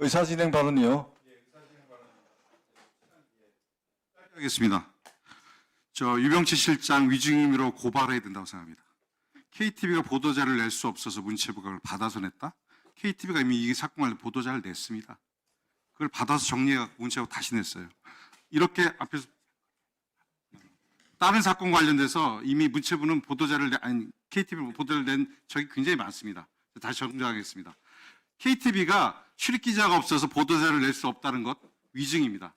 의사진행 발언이요. 하겠습니다. 유병치 실장 위증 혐의로 고발해야 된다고 생각합니다. KTV가 보도자를 낼 수 없어서 문체부가 그걸 받아서 냈다? KTV가 이미 이 사건 관련 보도자를 냈습니다. 그걸 받아서 정리해서 문체부가 다시 냈어요. 이렇게 앞에서 다른 사건 관련돼서 이미 문체부는 KTV 보도자를 낸 적이 굉장히 많습니다. 다시 정정하겠습니다. KTV가 출입기자가 없어서 보도자를 낼 수 없다는 것 위증입니다.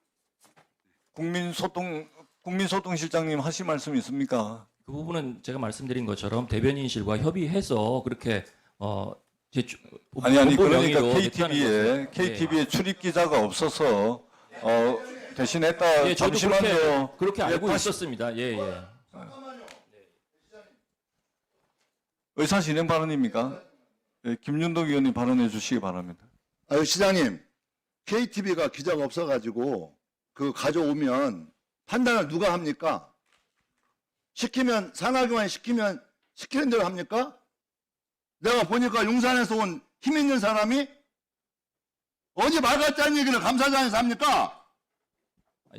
국민소통실장님 하실 말씀 있습니까? 그 부분은 제가 말씀드린 것처럼 대변인실과 협의해서 그렇게 아니 그러니까 명의로 냈다는 KTV에 출입 기자가 없어서 대신했다. 예, 저도 잠시만요. 그렇게 알고 다시- 있었습니다. 예, 예. 의사 진행 발언입니까? 예, 김윤덕 의원님 발언해 주시기 바랍니다. 시장님, KTV가 기자가 없어가지고 그 가져오면 판단을 누가 합니까? 시키면 산하교환 시키면 시키는 대로 합니까? 내가 보니까 용산에서 온 힘 있는 사람이 어디 말 같지 않은 얘기를 감사장에서 합니까?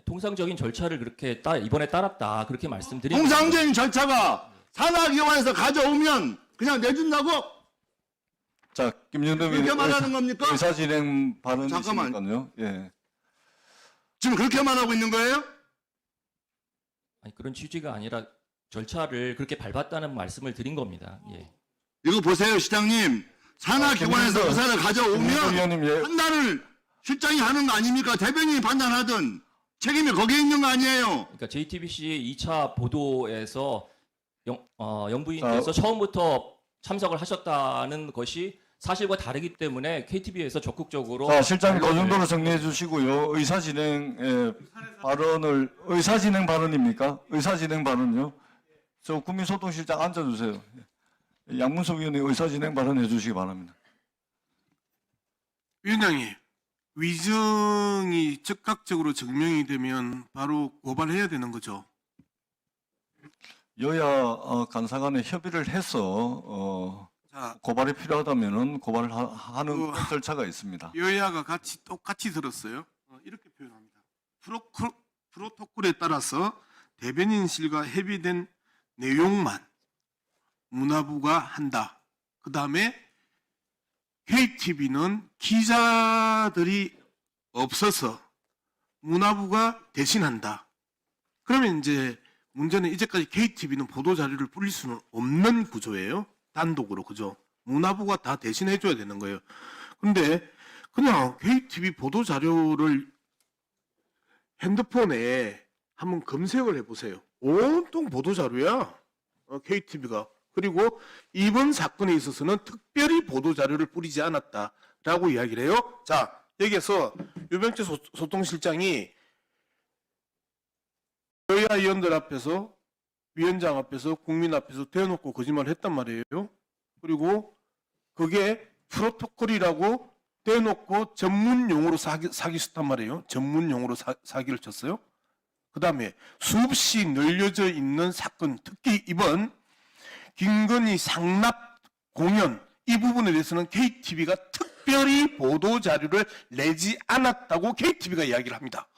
통상적인 절차를 그렇게 이번에 따랐다 그렇게 말씀드린 통상적인 절차가 산하교환에서 가져오면 그냥 내준다고? 자, 김윤덕 그렇게 의원님 말하는 겁니까? 의사 진행 잠깐만. 발언이시니까요. 예. 지금 그렇게만 하고 있는 거예요? 아니, 그런 취지가 아니라 절차를 그렇게 밟았다는 말씀을 드린 겁니다. 예. 이거 보세요, 시장님. 산하기관에서 김민석- 의사를 김윤덕 가져오면 의원님 예. 판단을 실장이 하는 거 아닙니까? 대변인이 판단하든 책임이 거기에 있는 거 아니에요? 그러니까 JTBC 2차 보도에서 영부인께서 자. 처음부터 참석을 하셨다는 것이 사실과 다르기 때문에 KTV에서 적극적으로 자, 실장님 그 정도로 정리해 주시고요. 의사 진행 발언입니까? 의사 진행 발언요. 저 국민소통실장 앉아 주세요. 양문석 의원님 의사 진행 발언해 주시기 바랍니다. 위원장님, 위증이 즉각적으로 증명이 되면 바로 고발해야 되는 거죠. 여야 간사 간에 협의를 해서 자, 고발이 필요하다면은 고발을 하는 그- 절차가 있습니다. 여야가 똑같이 들었어요. 이렇게 표현합니다. 프로토콜에 따라서 대변인실과 협의된 내용만 문화부가 한다. 그 다음에 KTV는 기자들이 없어서 문화부가 대신한다. 그러면 이제 문제는 이제까지 KTV는 보도자료를 뿌릴 수는 없는 구조예요. 단독으로, 그죠? 문화부가 다 대신해줘야 되는 거예요. 근데 그냥 KTV 보도자료를 핸드폰에 한번 검색을 해보세요. 온통 보도자료야. KTV가. 그리고 이번 사건에 있어서는 특별히 보도자료를 뿌리지 않았다라고 이야기를 해요. 자, 여기에서 유병재 소통실장이 여야 의원들 앞에서, 위원장 앞에서, 국민 앞에서 대놓고 거짓말을 했단 말이에요. 그리고 그게 프로토콜이라고 대놓고 전문 용어로 사기쳤단 말이에요. 전문 용어로 사기를 쳤어요. 그 다음에 수없이 늘려져 있는 사건, 특히 이번 김건희 상납 공연 이 부분에 대해서는 KTV가 특별히 보도자료를 내지 않았다고 KTV가 이야기를 합니다.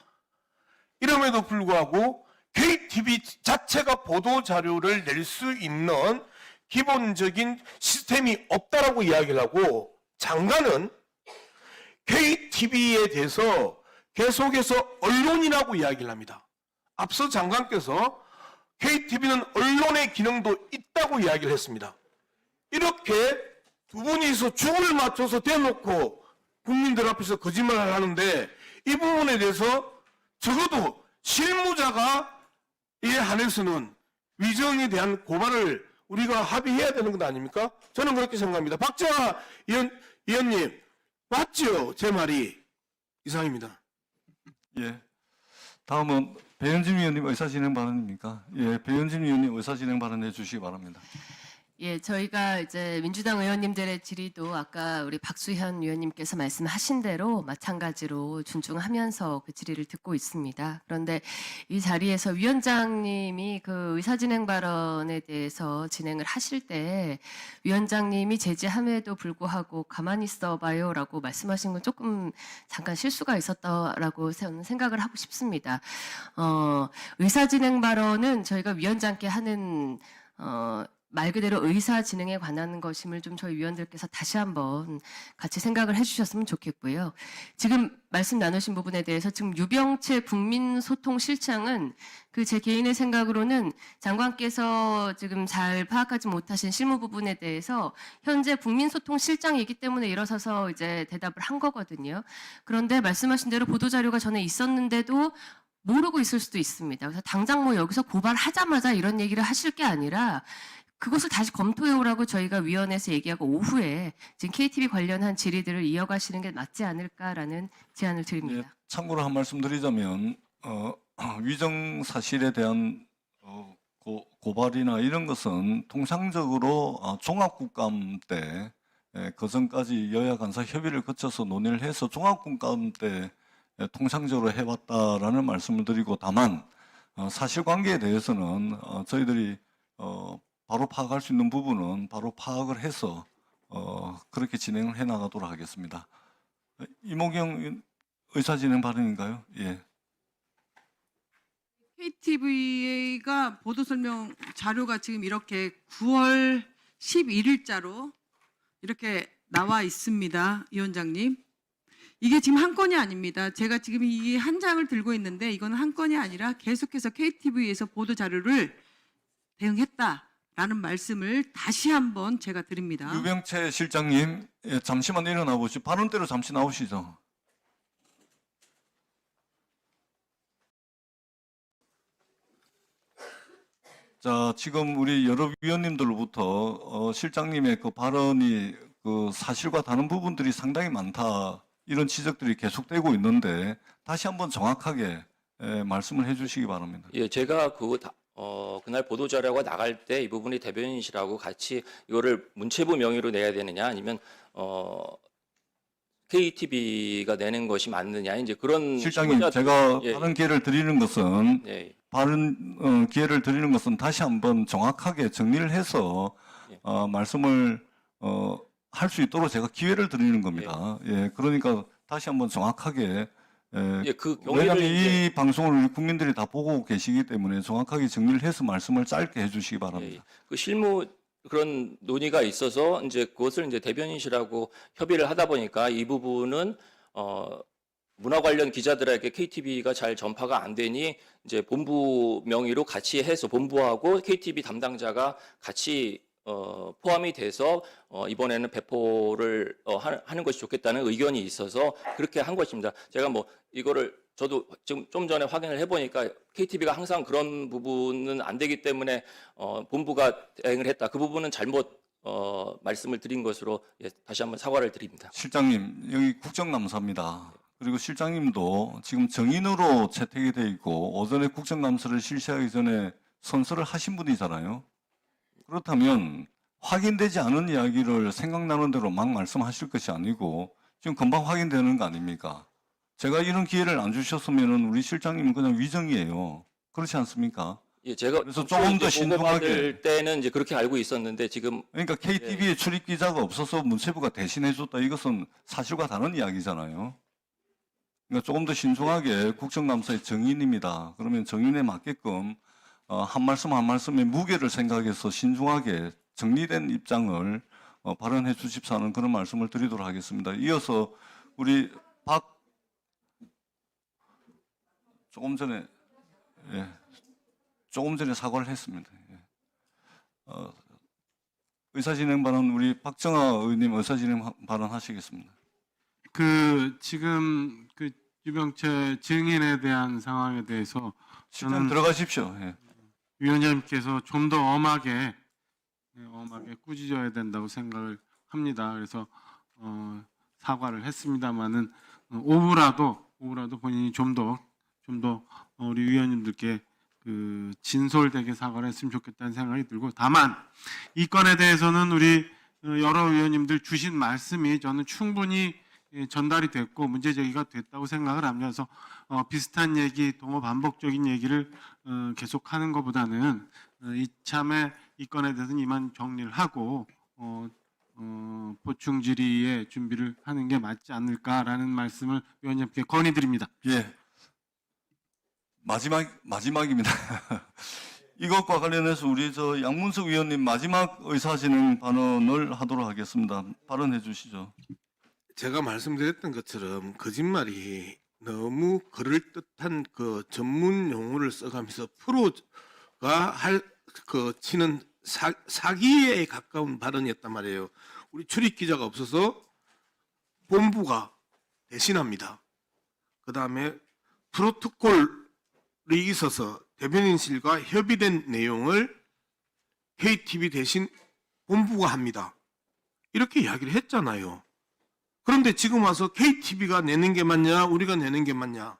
이럼에도 불구하고 KTV 자체가 보도자료를 낼 수 있는 기본적인 시스템이 없다라고 이야기를 하고 장관은 KTV에 대해서 계속해서 언론이라고 이야기를 합니다. 앞서 장관께서 KTV는 언론의 기능도 있다고 이야기를 했습니다. 이렇게 두 분이서 죽을 맞춰서 대놓고 국민들 앞에서 거짓말을 하는데 이 부분에 대해서 적어도 실무자가 이에 한해서는 위정에 대한 고발을 우리가 합의해야 되는 것 아닙니까? 저는 그렇게 생각합니다. 박정아 의원님 맞죠? 제 말이 이상입니다. 예. 다음은 배현진 위원님 의사 진행 발언입니까? 예, 배현진 위원님 의사 진행 발언해 주시기 바랍니다. 예, 저희가 이제 민주당 의원님들의 질의도 아까 우리 박수현 의원님께서 말씀하신 대로 마찬가지로 존중하면서 그 질의를 듣고 있습니다. 그런데 이 자리에서 위원장님이 그 의사진행 발언에 대해서 진행을 하실 때 위원장님이 제지함에도 불구하고 가만히 있어봐요라고 말씀하신 건 조금 잠깐 실수가 있었다라고 저는 생각을 하고 싶습니다. 의사진행 발언은 저희가 위원장께 하는 말 그대로 의사 진행에 관한 것임을 좀 저희 위원들께서 다시 한번 같이 생각을 해주셨으면 좋겠고요. 지금 말씀 나누신 부분에 대해서 지금 유병채 국민소통실장은 그 제 개인의 생각으로는 장관께서 지금 잘 파악하지 못하신 실무 부분에 대해서 현재 국민소통실장이기 때문에 일어서서 이제 대답을 한 거거든요. 그런데 말씀하신 대로 보도자료가 전에 있었는데도 모르고 있을 수도 있습니다. 그래서 당장 뭐 여기서 고발하자마자 이런 얘기를 하실 게 아니라 그것을 다시 검토해 오라고 저희가 위원회에서 얘기하고 오후에 지금 KTV 관련한 질의들을 이어가시는 게 맞지 않을까라는 제안을 예, 드립니다. 참고로 한 말씀 드리자면 위정 사실에 대한 고발이나 이런 것은 통상적으로 종합국감 때 그 전까지 여야 간사 협의를 거쳐서 논의를 해서 종합국감 때 통상적으로 해왔다라는 말씀을 드리고 다만 사실관계에 대해서는 저희들이 바로 파악할 수 있는 부분은 바로 파악을 해서 그렇게 진행을 해 나가도록 하겠습니다. 이모경 의사진행 발언인가요? 예. KTV가 보도 설명 자료가 지금 이렇게 9월 11일자로 이렇게 나와 있습니다, 위원장님. 이게 지금 한 건이 아닙니다. 제가 지금 이 한 장을 들고 있는데 이건 한 건이 아니라 계속해서 KTV에서 보도 자료를 대응했다라는 말씀을 다시 한번 제가 드립니다. 유병채 실장님, 예, 잠시만 일어나 보시죠. 발언대로 잠시 나오시죠. 자, 지금 우리 여러 위원님들로부터 실장님의 그 발언이 그 사실과 다른 부분들이 상당히 많다, 이런 지적들이 계속되고 있는데 다시 한번 정확하게 말씀을 해주시기 바랍니다. 예, 제가 그날 보도자료가 나갈 때 이 부분이 대변인이시라고 같이 이거를 문체부 명의로 내야 되느냐 아니면 KTV가 내는 것이 맞느냐 이제 그런 실장님, 시청자들- 제가 예, 다른 기회를 드리는 것은 예, 기회를 드리는 것은 다시 한번 정확하게 정리를 해서 예. 말씀을 할 수 있도록 제가 기회를 드리는 겁니다. 예, 그러니까 다시 한번 정확하게 예, 그 경위를 왜냐하면 이제- 이 방송을 우리 국민들이 다 보고 계시기 때문에 정확하게 정리를 해서 말씀을 짧게 해주시기 예, 바랍니다. 그 실무 그런 논의가 있어서 이제 그것을 이제 대변인이시라고 협의를 하다 보니까 이 부분은 문화 관련 기자들에게 KTV가 잘 전파가 안 되니 이제 본부 명의로 같이 해서 본부하고 KTV 담당자가 같이 포함이 돼서 이번에는 배포를 하는 것이 좋겠다는 의견이 있어서 그렇게 한 것입니다. 제가 뭐 이거를 저도 지금 좀 전에 확인을 해보니까 KTV가 항상 그런 부분은 안 되기 때문에 본부가 대행을 했다. 그 부분은 잘못 말씀을 드린 것으로 다시 한번 사과를 드립니다. 실장님, 여기 국정감사입니다. 그리고 실장님도 지금 정인으로 채택이 돼 있고 오전에 국정감사를 실시하기 전에 선서를 하신 분이잖아요. 그렇다면 확인되지 않은 이야기를 생각나는 대로 막 말씀하실 것이 아니고 지금 금방 확인되는 거 아닙니까? 제가 이런 기회를 안 주셨으면 우리 실장님은 그냥 위정이에요. 그렇지 않습니까? 예, 제가 그래서 조금 더 신중하게. 보고받을 때는 이제 그렇게 알고 있었는데 지금 그러니까 KTV에 출입 기자가 없어서 문체부가 대신해줬다. 이것은 사실과 다른 이야기잖아요. 그러니까 조금 더 신중하게 국정감사의 정인입니다. 그러면 정인에 맞게끔 한 말씀 한 말씀의 무게를 생각해서 신중하게 정리된 입장을 발언해 주십사 하는 그런 말씀을 드리도록 하겠습니다. 이어서 우리 조금 전에 사과를 했습니다. 의사진행 발언 우리 박정아 의원님 의사진행 발언 하시겠습니다. 지금 유병채 증인에 대한 상황에 대해서 실장 들어가십시오. 예. 위원장님께서 좀 더 엄하게 꾸짖어야 된다고 생각을 합니다. 그래서 사과를 했습니다만은 오후라도 본인이 좀 더 우리 위원님들께 그 진솔되게 사과를 했으면 좋겠다는 생각이 들고, 다만 이 건에 대해서는 우리 여러 의원님들 주신 말씀이 저는 충분히 전달이 됐고 문제 제기가 됐다고 생각을 하면서 비슷한 얘기, 동어 반복적인 얘기를 계속하는 것보다는 이참에 이 건에 대해서는 이만 정리를 하고 보충 질의의 준비를 하는 게 맞지 않을까라는 말씀을 위원님께 건의드립니다. 예. 마지막입니다. 이것과 관련해서 우리 저 양문석 위원님 마지막 의사진행 발언을 하도록 하겠습니다. 발언해 주시죠. 제가 말씀드렸던 것처럼 거짓말이 너무 그럴듯한 그 전문 용어를 써가면서 프로가 치는 사기에 가까운 발언이었단 말이에요. 우리 출입 기자가 없어서 본부가 대신합니다. 그 다음에 프로토콜이 있어서 대변인실과 협의된 내용을 KTV 대신 본부가 합니다. 이렇게 이야기를 했잖아요. 그런데 지금 와서 KTV가 내는 게 맞냐, 우리가 내는 게 맞냐,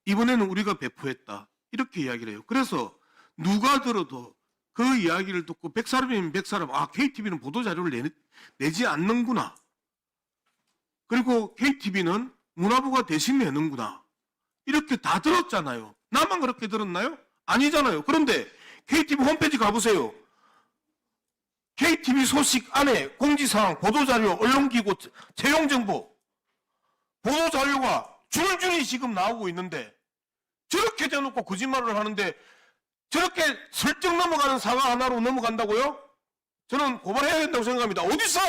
이번에는 우리가 배포했다, 이렇게 이야기를 해요. 그래서 누가 들어도 그 이야기를 듣고 100사람이면 100사람, 아, KTV는 보도자료를 내지 않는구나. 그리고 KTV는 문화부가 대신 내는구나. 이렇게 다 들었잖아요. 나만 그렇게 들었나요? 아니잖아요. 그런데 KTV 홈페이지 가보세요. KTV 소식 안에 공지사항, 보도자료, 언론기고, 채용정보, 보도자료가 줄줄이 지금 나오고 있는데 저렇게 대놓고 거짓말을 하는데 저렇게 설정 넘어가는 사과 하나로 넘어간다고요? 저는 고발해야 된다고 생각합니다. 어디서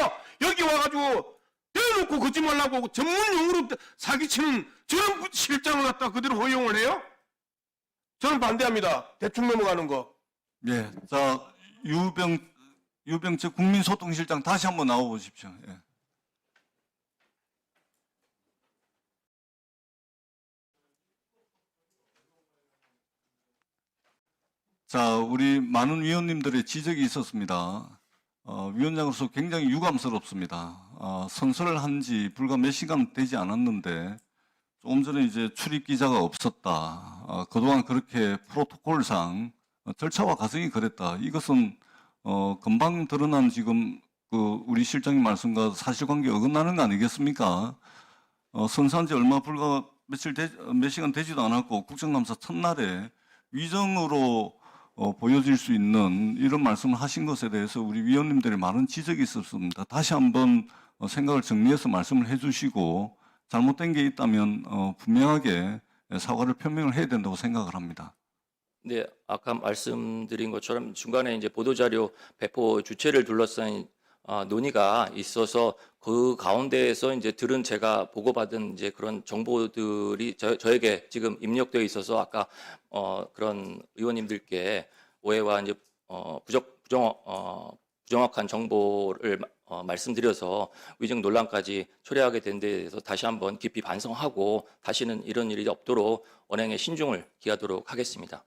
여기 와가지고 대놓고 거짓말하고 전문 용어로 사기치는 저런 실장을 갖다 그대로 허용을 해요? 저는 반대합니다. 대충 넘어가는 거. 예. 자, 유병철 국민소통실장 다시 한번 나와 보십시오. 예. 자, 우리 많은 위원님들의 지적이 있었습니다. 위원장으로서 굉장히 유감스럽습니다. 선서를 지 불과 몇 시간 되지 않았는데 조금 전에 이제 출입 기자가 없었다. 그동안 그렇게 프로토콜상 절차와 과정이 그랬다. 이것은 금방 드러난 지금 그 우리 실장님 말씀과 사실관계 어긋나는 거 아니겠습니까? 선서한 지 얼마 불과 몇 시간 되지도 않았고 국정감사 첫날에 위정으로 보여질 수 있는 이런 말씀을 하신 것에 대해서 우리 위원님들의 많은 지적이 있었습니다. 다시 한번 생각을 정리해서 말씀을 해주시고 잘못된 게 있다면 분명하게 사과를 표명을 해야 된다고 생각을 합니다. 네, 아까 말씀드린 것처럼 중간에 이제 보도자료 배포 주체를 둘러싼 논의가 있어서 그 가운데에서 이제 들은 제가 보고받은 이제 그런 정보들이 저에게 지금 입력되어 있어서 아까 그런 의원님들께 오해와 이제 부정확한 정보를 말씀드려서 위증 논란까지 초래하게 된 데 대해서 다시 한번 깊이 반성하고 다시는 이런 일이 없도록 언행에 신중을 기하도록 하겠습니다.